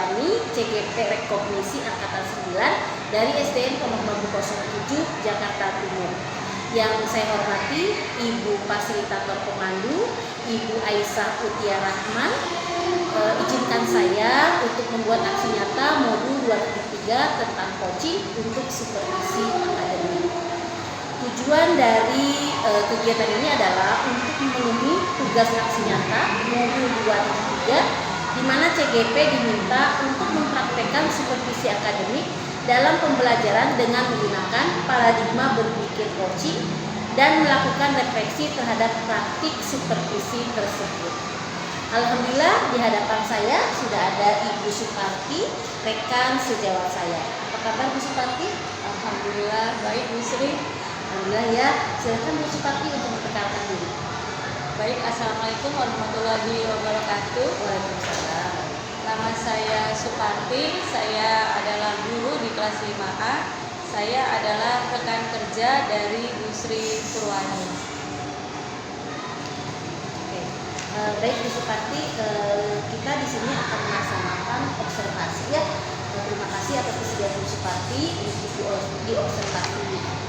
Suparni, CGP Rekognisi Angkatan 9 dari SDN Pondok Bambu 07 Jakarta Timur. Yang saya hormati Ibu Fasilitator Pemandu, Ibu Aisyah Utia Rahman. Izinkan saya untuk membuat aksi nyata modul 2.3 tentang coaching untuk supervisi akademik. Tujuan dari kegiatan ini adalah untuk memenuhi tugas aksi nyata modul 2.3 di mana CGP diminta untuk mempraktekkan supervisi akademik dalam pembelajaran dengan menggunakan paradigma berpikir coaching dan melakukan refleksi terhadap praktik supervisi tersebut. Alhamdulillah di hadapan saya sudah ada Ibu Suparti, rekan sejawat saya. Apa kabar Bu Suparti? Alhamdulillah baik Bu Sri. Alhamdulillah ya. Silakan Bu Suparti untuk memperkenalkan diri. Baik, Assalamualaikum warahmatullahi wabarakatuh. Waalaikumsalam. Nama saya Suparti, saya adalah guru di kelas 5A. Saya adalah rekan kerja dari Bu Sri Purwani. Baik Bu Suparti, kita di sini akan melaksanakan observasi ya. Terima kasih atas kesediaan Bu Suparti untuk diobservasi.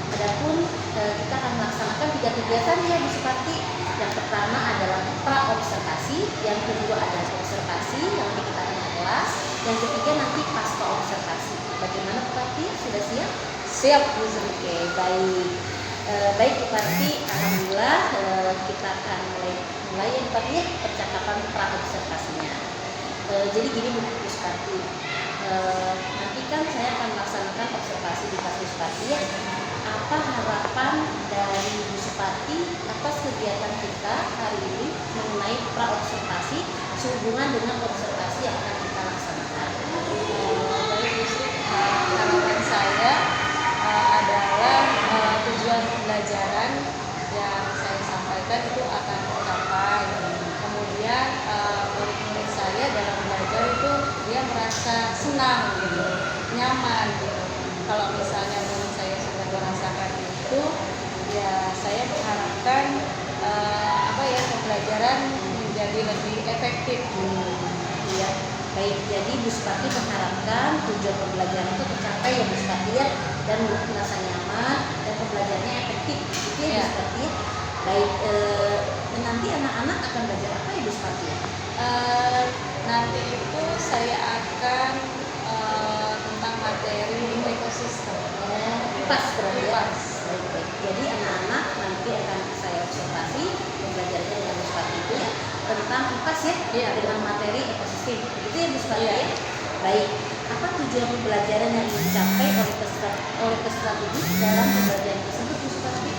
Adapun kita akan melaksanakan 3 kegiatan ya Bu Suparti. Yang pertama adalah pra-observasi, yang kedua adalah observasi, yang kita akan kelas, yang ketiga nanti pasca observasi. Bagaimana Bu Suparti? Sudah siap? Siap Bu Sri. Oke, baik. Baik Bu Suparti, alhamdulillah kita akan mulai ya Bu Suparti ya, percakapan pra-observasinya. Jadi gini Bu Suparti, nanti kan saya akan melaksanakan observasi di kelas Bu Suparti ya. Apa harapan dari Bu Suparti atas kegiatan kita hari ini mengenai pra-observasi sehubungan dengan observasi yang akan kita laksanakan? Baik Bu Sri, harapan saya adalah tujuan pembelajaran yang saya sampaikan itu akan tercapai. Kemudian murid-murid saya dalam belajar itu dia merasa senang gitu, nyaman gitu. Kalau misalnya murid saya sudah merasakan itu, ya saya mengharapkan pembelajaran menjadi lebih efektif. Iya. Baik, jadi Bu Suparti mengharapkan tujuan pembelajaran itu tercapai ya Bu Suparti ya, dan merasa nyaman dan pembelajarannya efektif. Itu ya Bu Suparti ya. Baik, nanti anak-anak akan belajar apa ya Bu Suparti ya? Nanti itu saya akan tentang materi ekosistem. Pas berarti ya. Pas. Baik. Jadi anak-anak nanti akan saya observasi pembelajarannya dengan Bu Suparti itu ya tentang IPAS ya, Iya, dengan materi ekosistem. Itu ya Bu Suparti Iya. ya. Baik. Apa tujuan pembelajaran yang dicapai oleh peserta didik dalam pembelajaran tersebut Bu Suparti?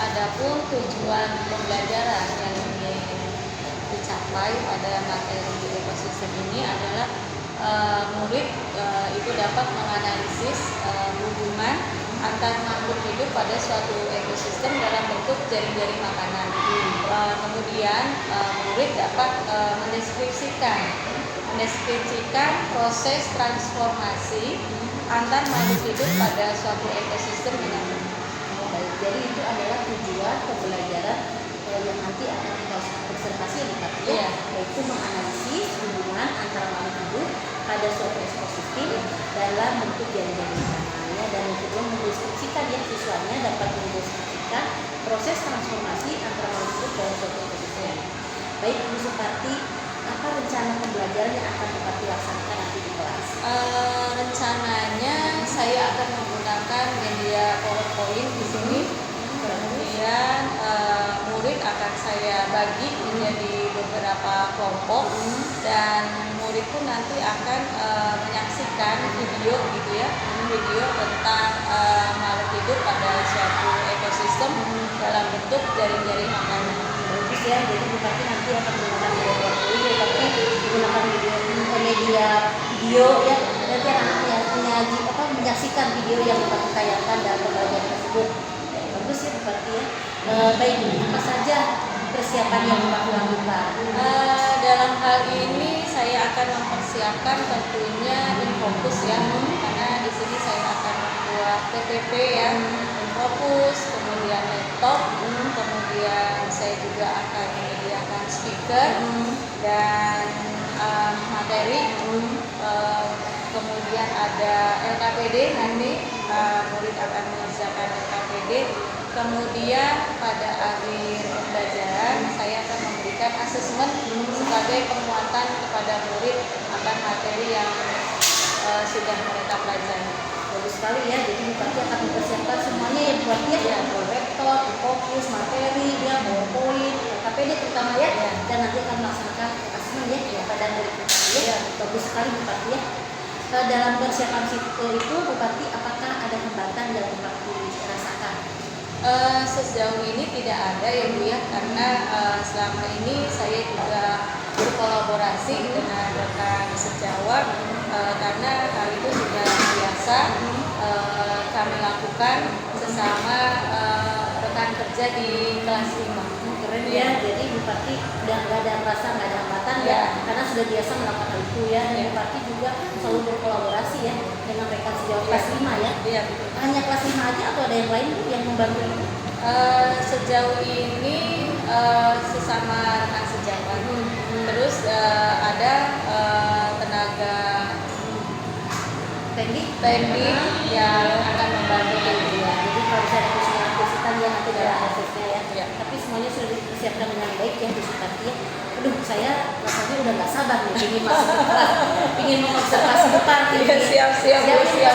Adapun tujuan pembelajaran yang ingin dicapai pada materi ekosistem ini adalah murid itu dapat menganalisis hubungan antar makhluk hidup pada suatu ekosistem dalam bentuk jaring-jaring makanan. Kemudian murid dapat mendeskripsikan proses transformasi antar makhluk hidup pada suatu ekosistem dengan benar. Baik, jadi itu adalah tujuan pembelajaran yang nanti akan kita observasi ya Bu Suparti ya, Iya. yaitu menganalisis hubungan antara makhluk hidup pada suatu ekosistem dalam bentuk jaring-jaring makanannya, dan yang kedua mendeskripsikan ya, siswanya dapat mendeskripsikan proses transformasi antara makhluk hidup dalam suatu ekosistem. Baik Bu Suparti, apa rencana pembelajaran yang akan Suparti laksanakan nanti di kelas? Rencananya saya akan menggunakan media PowerPoint di sini. Kemudian murid akan saya bagi menjadi beberapa kelompok, dan murid pun nanti akan menyaksikan video gitu ya, video tentang makhluk hidup pada suatu ekosistem dalam bentuk jaring-jaring makanan. Bagus ya, jadi Bu Suparti nanti akan menggunakan media PowerPoint, tapi menggunakan media video ya, nanti anak-anak menyaksikan video yang Bu Suparti tayangkan dalam pembelajaran tersebut. Bagus ya Bu Suparti ya. Baik, apa saja persiapan yang Bu Suparti lakukan? Dalam hal ini saya akan mempersiapkan tentunya Infocus ya, karena di sini saya akan membuat PPT ya, Infocus, kemudian laptop, kemudian saya juga akan menyediakan speaker dan materi ada LKPD nanti, murid akan mengerjakan LKPD. Kemudian pada akhir pembelajaran saya akan memberikan asesmen sebagai penguatan kepada murid akan materi yang sudah mereka pelajari. Bagus sekali ya, jadi Bupati akan mempersiapkan semuanya ya Bupati ya, proyektor, fokus, materi, ya, PowerPoint, KPD terutama ya, dan nanti akan melaksanakan asesmen ya pada murid Bupati ya. Bagus sekali Bupati ya. Dalam persiapan itu Bupati, apakah ada hambatan yang Bupati rasakan? Sejauh ini tidak ada ya Bu ya, karena selama ini saya juga berkolaborasi dengan rekan sejawat, karena hal itu sudah biasa kami lakukan sesama rekan kerja di kelas 5. Keren ya, jadi Bupati udah nggak ada merasa nggak ada hambatan ya, karena sudah biasa melakukan itu ya. Dan Bupati juga selalu berkolaborasi ya dengan rekan sejawat kelas 5 ya. Iya. Hanya kelas 5 aja atau ada yang lain Bu yang membantu itu? Sejauh ini sesama rekan sejawat. Terus ada tenaga teknik yang akan membantu itu ya. Jadi kalau bisa ada kesulitan ya nanti dalam prosesnya ya. Ya. Tapi semuanya sudah disiapkan dengan baik ya Bu Suparti ya. Aduh, saya rasanya udah nggak sabar nih ingin masuk ke kelas, ingin mengobservasi Bupati. Siap Ya. siap.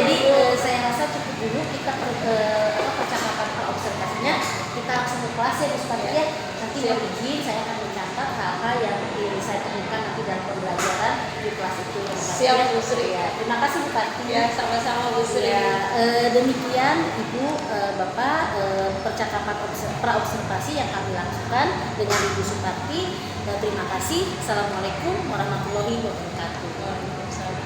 Jadi saya rasa cukup dulu kita percakapan observasinya. Kita langsung ke kelas ya Bu Suparti ya. Nanti Siap. mohon izin saya akan mencatat hal-hal yang saya temukan nanti dalam pembelajaran di kelas itu. Siap Bu Sri. Ya. Terima kasih Bupati. Ya, sama-sama Bu Sri. Ya, demikian Ibu, Bapak, percakapan praobservasi yang kami lakukan dengan Ibu Suparti. Terima kasih. Assalamualaikum warahmatullahi wabarakatuh. Waalaikumsalam.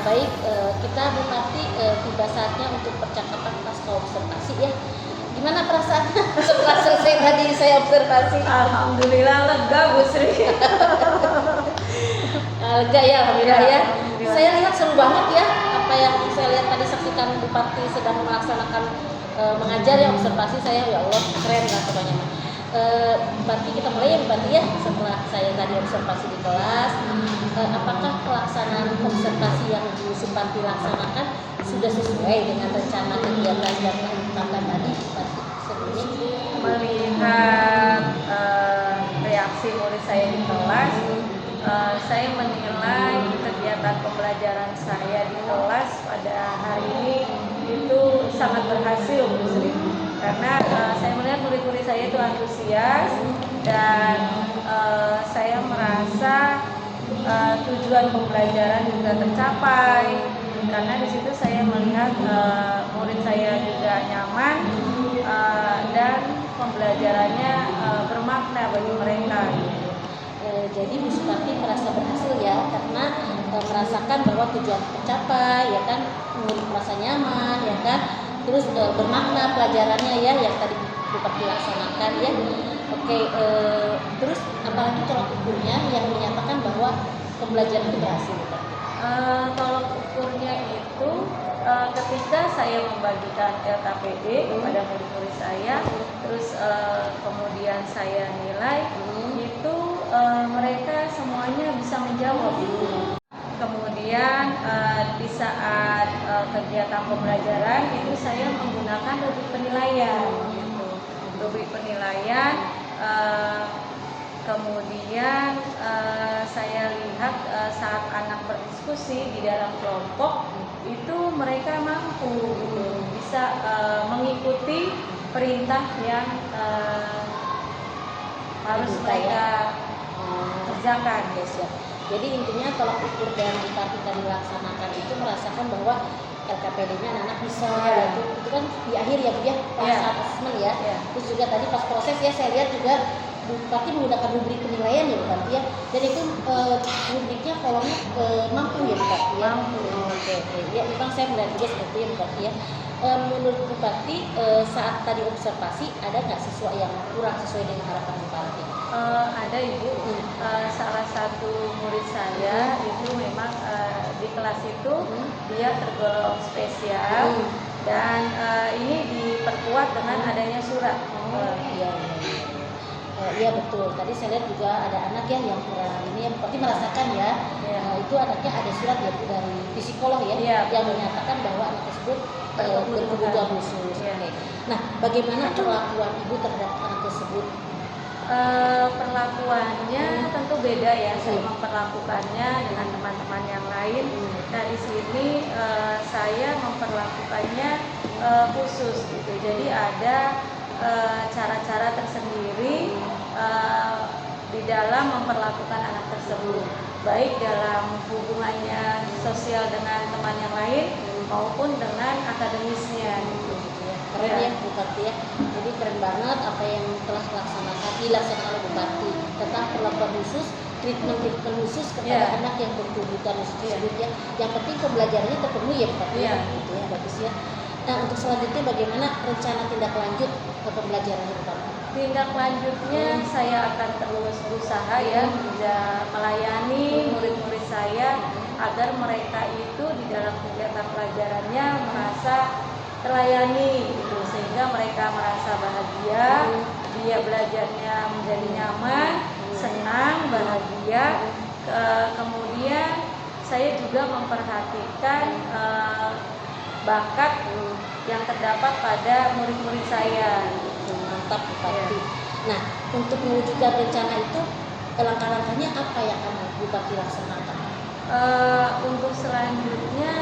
Baik, kita Bupati tiba saatnya untuk percakapan pasca observasi ya. Gimana perasaannya setelah selesai tadi saya observasi? Alhamdulillah lega Bu Sri. Lega ya, alhamdulillah ya. Alhamdulillah. Saya lihat seru banget ya apa yang saya lihat tadi, saksikan Bupati sedang melaksanakan mengajar ya, observasi. Saya ya Allah keren lah pokoknya. Bupati, kita mulai ya Bupati ya. Setelah saya tadi observasi di kelas, apakah pelaksanaan observasi yang Bu Suparti laksanakan sudah sesuai dengan rencana kegiatan yang ditetapkan tadi Bupati sebelumnya? Melihat reaksi murid saya di kelas, saya menilai kegiatan pembelajaran saya di kelas pada hari ini itu sangat berhasil Bu Sri. Karena saya melihat murid-murid saya itu antusias dan saya merasa tujuan pembelajaran juga tercapai, karena di situ saya melihat murid saya juga nyaman dan pembelajarannya bermakna bagi mereka. Jadi Bu Suparti merasa berhasil ya, karena merasakan bahwa tujuan tercapai ya kan, murid merasa nyaman ya kan, terus bermakna pelajarannya ya yang tadi Bupati laksanakan ya. Oke, terus apalagi tolak ukurnya yang menyatakan bahwa pembelajaran itu berhasil Bupati? Tolak ukurnya itu ketika saya membagikan LKPD kepada murid-murid saya, terus kemudian saya nilai itu mereka semuanya bisa menjawab. Kemudian di saat kegiatan pembelajaran itu saya menggunakan rubrik penilaian, gitu. Rubrik penilaian. Kemudian saya lihat saat anak berdiskusi di dalam kelompok itu mereka mampu gitu, bisa mengikuti perintah yang harus mereka kerjakan. Yes, ya. Jadi intinya tolak ukur dan Bupati tadi dilaksanakan itu merasakan bahwa LKPD-nya anak-anak bisa ya. Itu kan di akhir ya Bu ya, pas saat asesmen ya. Terus juga tadi pas proses ya saya lihat juga Bupati menggunakan rubrik penilaian ya Bupati ya. Dan itu rubriknya kolomnya mampu ya Bupati ya. Mampu. Oke. Ya memang saya melihat juga seperti itu ya Bupati ya. menurut Bupati saat tadi observasi ada nggak siswa yang kurang sesuai dengan harapan Bupati? Ada Ibu, salah satu murid saya itu memang di kelas itu dia tergolong spesial dan ini diperkuat dengan adanya surat. Iya, iya betul. Tadi saya lihat juga ada anak ya yang kurang ini yang berarti merasakan ya. Itu anaknya ada surat ya dari psikolog ya, yang menyatakan bahwa anak tersebut berkebutuhan khusus. Oke. Nah, bagaimana perlakuan ibu terhadap anak tersebut? Perlakuannya tentu beda ya, saya memperlakukannya dengan teman-teman yang lain. Nah di sini saya memperlakukannya khusus gitu. Jadi ada cara-cara tersendiri di dalam memperlakukan anak tersebut, baik dalam hubungannya sosial dengan teman yang lain maupun dengan akademisnya. Keren ya Bupati ya. Jadi keren banget apa yang telah dilaksanakan oleh Bupati tentang perlakuan khusus, treatment khusus kepada anak yang berkebutuhan khusus tersebut ya. Yang penting pembelajarannya terpenuhi ya Bupati ya. Gitu ya, bagus ya. Nah untuk selanjutnya bagaimana rencana tindak lanjut ke pembelajaran Bupati? Tindak lanjutnya saya akan terus berusaha ya melayani murid-murid saya agar mereka itu di dalam kegiatan pelajarannya merasa terlayani gitu, sehingga mereka merasa bahagia, dia belajarnya menjadi nyaman, senang, bahagia. Kemudian saya juga memperhatikan bakat yang terdapat pada murid-murid saya. Mantap Bupati. Nah, untuk mewujudkan rencana itu langkah-langkahnya apa yang akan Bupati laksanakan? Untuk selanjutnya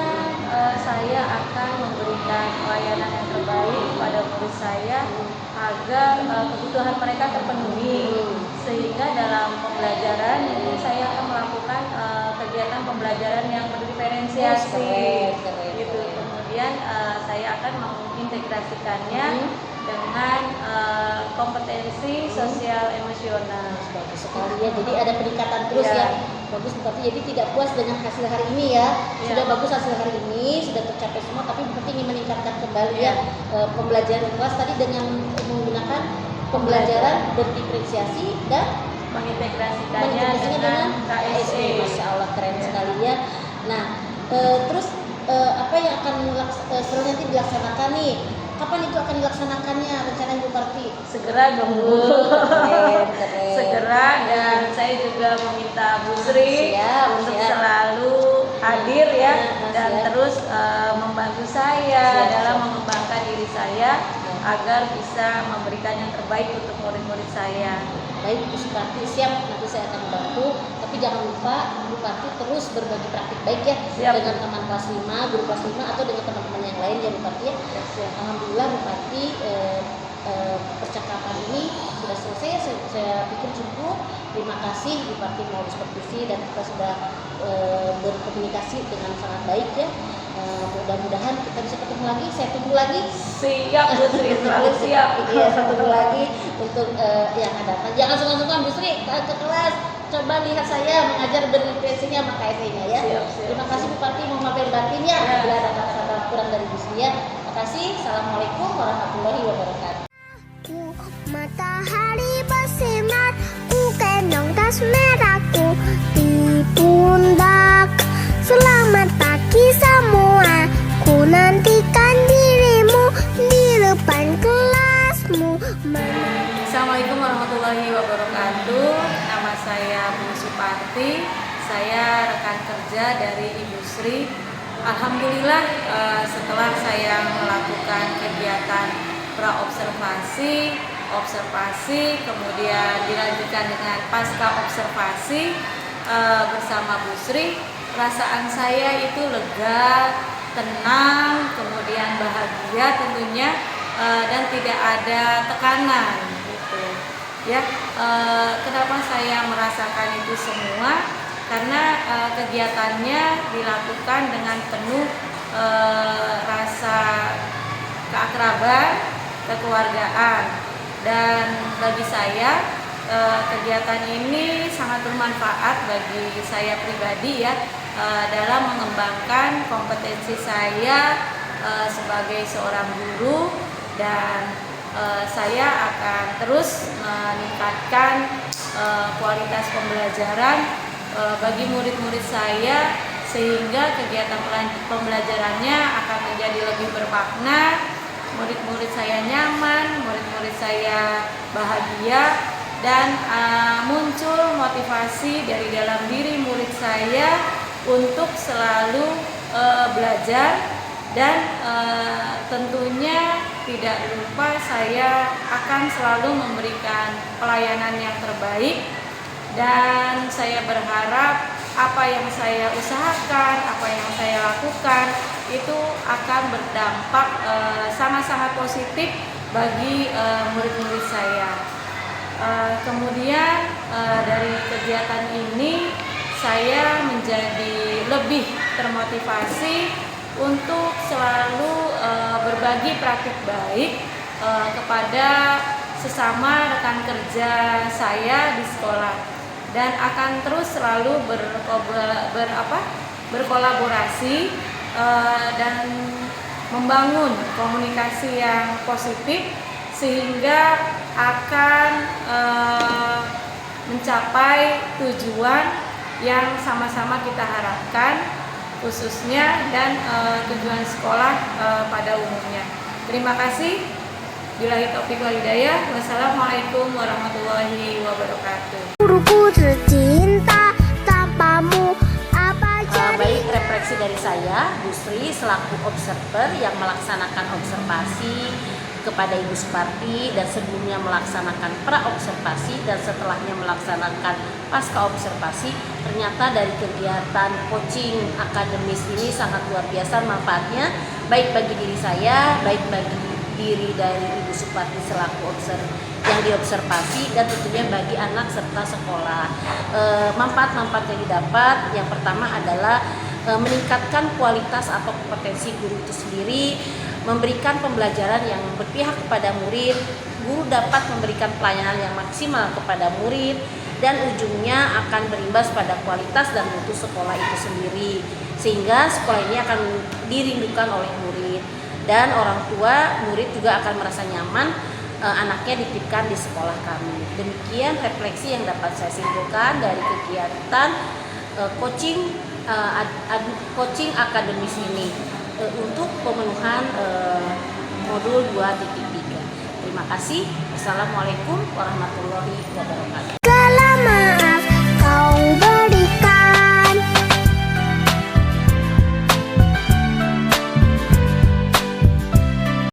saya akan memberikan pelayanan yang terbaik kepada murid saya agar kebutuhan mereka terpenuhi, sehingga dalam pembelajaran ini saya akan melakukan kegiatan pembelajaran yang berdiferensiasi gitu. Kemudian saya akan mengintegrasikannya dengan kompetensi sosial emosional. Bagus sekali ya. Jadi ada peningkatan terus ya. Bagus Bupati. Jadi tidak puas dengan hasil hari ini ya. Sudah bagus hasil hari ini, sudah tercapai semua, tapi Bupati ingin meningkatkan kembali ya pembelajaran kelas tadi dengan menggunakan pembelajaran berdiferensiasi dan mengintegrasikannya dengan KSE. Masya Allah keren sekali ya. Nah, terus apa yang akan setelah nanti dilaksanakan nih? Kapan itu akan dilaksanakannya rencana Bupati? Segera dong Bu. Keren. Segera, dan saya juga meminta Bu Sri untuk selalu hadir ya dan terus membantu saya dalam mengembangkan diri saya agar bisa memberikan yang terbaik untuk murid-murid saya. Baik Bu Supati, siap, nanti saya akan membantu. Tapi jangan lupa Bupati terus berbagi praktik baik ya dengan teman kelas 5, guru kelas 5 atau dengan teman-teman yang lain ya Bupati ya. Alhamdulillah Bupati percakapan ini sudah selesai, saya pikir cukup. Terima kasih Bupati mau diskusi dan kita sudah berkomunikasi dengan sangat baik ya. Mudah-mudahan kita bisa ketemu lagi. Saya tunggu lagi. Siap Bu Sri, selalu siap. Iya, saya tunggu lagi untuk yang ada. Jangan sungkan-sungkan Bu Sri ke kelas. Coba lihat saya mengajar berdiferensinya sama KSE-nya ya. Siap. Terima kasih Bupati, mohon maaf lahir batin ya bila ada kata-kata kurang dari Bu Sri ya. Terima kasih. Assalamualaikum warahmatullahi wabarakatuh. Matahari bersinar, ku gendong tas merahku di pundak. Selamat pagi semua, ku nantikan dirimu di depan kelasmu. Assalamualaikum warahmatullahi wabarakatuh. Nama saya Bu Suparti, saya rekan kerja dari Ibu Sri. Alhamdulillah setelah saya melakukan kegiatan pra-observasi, observasi, kemudian dilanjutkan dengan pasca observasi bersama Bu Sri, perasaan saya itu lega, tenang, kemudian bahagia tentunya, dan tidak ada tekanan gitu ya. Kenapa saya merasakan itu semua? Karena kegiatannya dilakukan dengan penuh rasa keakraban, kekeluargaan, dan bagi saya kegiatan ini sangat bermanfaat bagi saya pribadi ya, dalam mengembangkan kompetensi saya sebagai seorang guru, dan saya akan terus meningkatkan kualitas pembelajaran bagi murid-murid saya, sehingga kegiatan pembelajarannya akan menjadi lebih bermakna, murid-murid saya nyaman, murid-murid saya bahagia, dan muncul motivasi dari dalam diri murid saya untuk selalu belajar, dan tentunya tidak lupa saya akan selalu memberikan pelayanan yang terbaik, dan saya berharap apa yang saya usahakan, apa yang saya lakukan itu akan berdampak sangat-sangat positif bagi murid-murid saya. Kemudian dari kegiatan ini saya menjadi lebih termotivasi untuk selalu berbagi praktik baik kepada sesama rekan kerja saya di sekolah, dan akan terus selalu berkolaborasi dan membangun komunikasi yang positif, sehingga akan mencapai tujuan yang sama-sama kita harapkan, khususnya dan tujuan sekolah pada umumnya. Terima kasih. Billahi taufiq wal hidayah. Wassalamualaikum warahmatullahi wabarakatuh. Guruku tercinta, tanpamu apa jadi? Baik, refleksi dari saya, Bu Sri selaku observer yang melaksanakan observasi kepada Ibu Suparti, dan sebelumnya melaksanakan pra-observasi dan setelahnya melaksanakan pasca observasi. Ternyata dari kegiatan coaching akademis ini sangat luar biasa manfaatnya, baik bagi diri saya, baik bagi diri dari Ibu Suparti selaku yang diobservasi, dan tentunya bagi anak serta sekolah. Manfaat-manfaat yang didapat, yang pertama adalah meningkatkan kualitas atau kompetensi guru itu sendiri, memberikan pembelajaran yang berpihak kepada murid, guru dapat memberikan pelayanan yang maksimal kepada murid, dan ujungnya akan berimbas pada kualitas dan mutu sekolah itu sendiri, sehingga sekolah ini akan dirindukan oleh murid, dan orang tua murid juga akan merasa nyaman anaknya dititipkan di sekolah kami. Demikian refleksi yang dapat saya simpulkan dari kegiatan coaching akademis ini untuk pemenuhan modul 2.3. Terima kasih. Assalamualaikum warahmatullahi wabarakatuh. Selamat